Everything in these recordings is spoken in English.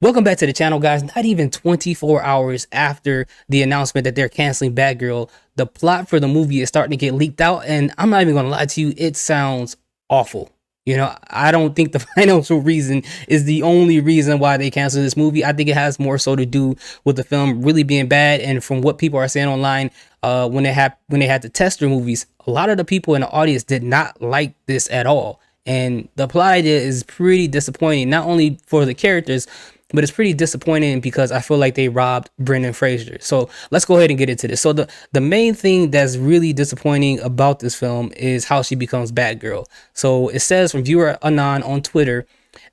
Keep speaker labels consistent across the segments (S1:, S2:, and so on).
S1: Welcome back to the channel, guys. Not even 24 hours after the announcement that they're canceling Batgirl, the plot for the movie is starting to get leaked out, and I'm not even gonna lie to you, it sounds awful. I don't think the financial reason is the only reason why they canceled this movie. I think it has more so to do with the film really being bad. And from what people are saying online, when they had the tester movies, a lot of the people in the audience did not like this at all. And the plot idea is pretty disappointing, not only for the characters, but it's pretty disappointing because I feel like they robbed Brendan Fraser. So let's go ahead and get into this. So the main thing that's really disappointing about this film is how she becomes Batgirl. So it says from viewer Anon on Twitter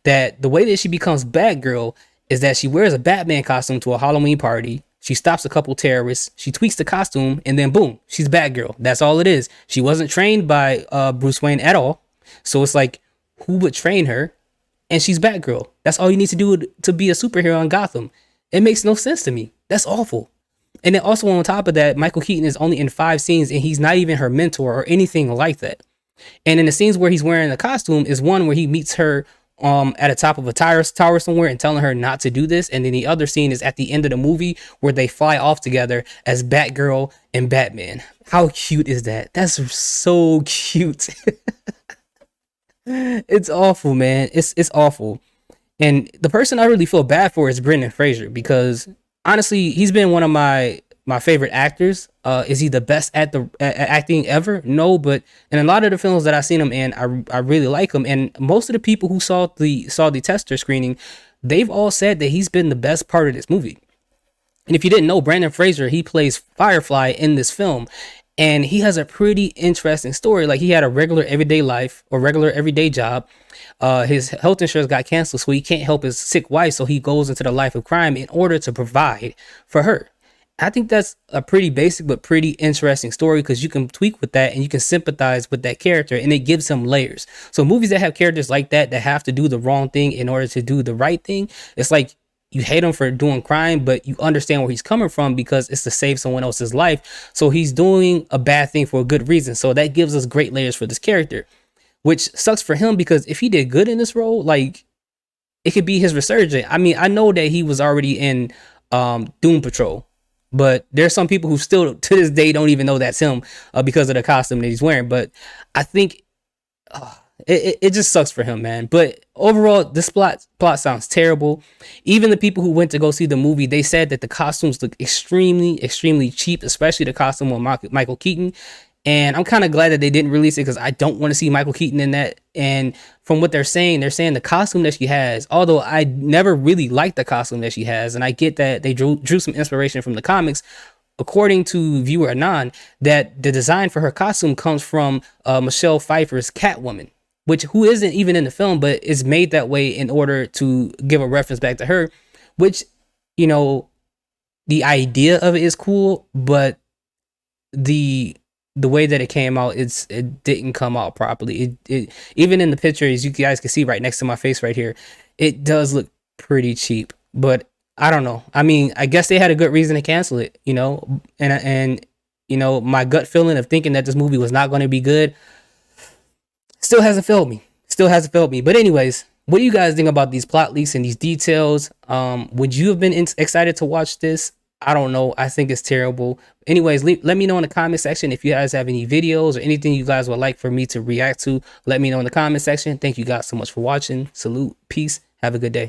S1: that the way that she becomes Batgirl is that she wears a Batman costume to a Halloween party. She stops a couple terrorists. She tweaks the costume, and then boom, she's Batgirl. That's all it is. She wasn't trained by Bruce Wayne at all. So it's like, who would train her? And she's Batgirl. That's all you need to do to be a superhero in Gotham. It makes no sense to me. That's awful. And then also on top of that, Michael Keaton is only in 5 scenes and he's not even her mentor or anything like that. And in the scenes where he's wearing the costume is one where he meets her at the top of a tower somewhere and telling her not to do this. And then the other scene is at the end of the movie where they fly off together as Batgirl and Batman. How cute is that? That's so cute. It's awful, man. It's awful. And the person I really feel bad for is Brendan Fraser, because honestly, he's been one of my favorite actors. Is he the best at acting ever? No, but in a lot of the films that I've seen him in, I really like him. And most of the people who saw the tester screening, they've all said that he's been the best part of this movie. And if you didn't know, Brendan Fraser, he plays Firefly in this film. And he has a pretty interesting story. Like, he had a regular everyday life or regular everyday job. His health insurance got canceled, so he can't help his sick wife. So he goes into the life of crime in order to provide for her. I think that's a pretty basic but pretty interesting story, because you can tweak with that and you can sympathize with that character, and it gives him layers. So movies that have characters like that have to do the wrong thing in order to do the right thing, it's like you hate him for doing crime, but you understand where he's coming from because it's to save someone else's life. So he's doing a bad thing for a good reason. So that gives us great layers for this character, which sucks for him, because if he did good in this role, like, it could be his resurgence. I mean, I know that he was already in Doom Patrol, but there's some people who still to this day don't even know that's him because of the costume that he's wearing. But I think it just sucks for him, man. But overall, this plot sounds terrible. Even the people who went to go see the movie, they said that the costumes look extremely cheap, especially the costume on Michael Keaton. And I'm kind of glad that they didn't release it, because I don't want to see Michael Keaton in that. And from what they're saying the costume that she has, although I never really liked the costume that she has, and I get that they drew some inspiration from the comics, according to viewer Anon, that the design for her costume comes from Michelle Pfeiffer's Catwoman, who isn't even in the film, but is made that way in order to give a reference back to her, which, the idea of it is cool, but the way that it came out, it didn't come out properly. It even in the picture, as you guys can see right next to my face right here, it does look pretty cheap. But I don't know. I mean, I guess they had a good reason to cancel it, and my gut feeling of thinking that this movie was not going to be good still hasn't failed me. But anyways, what do you guys think about these plot leaks and these details? Would you have been excited to watch this? I don't know. I think it's terrible. Anyways, let me know in the comment section if you guys have any videos or anything you guys would like for me to react to. Let me know in the comment section. Thank you guys so much for watching. Salute. Peace. Have a good day.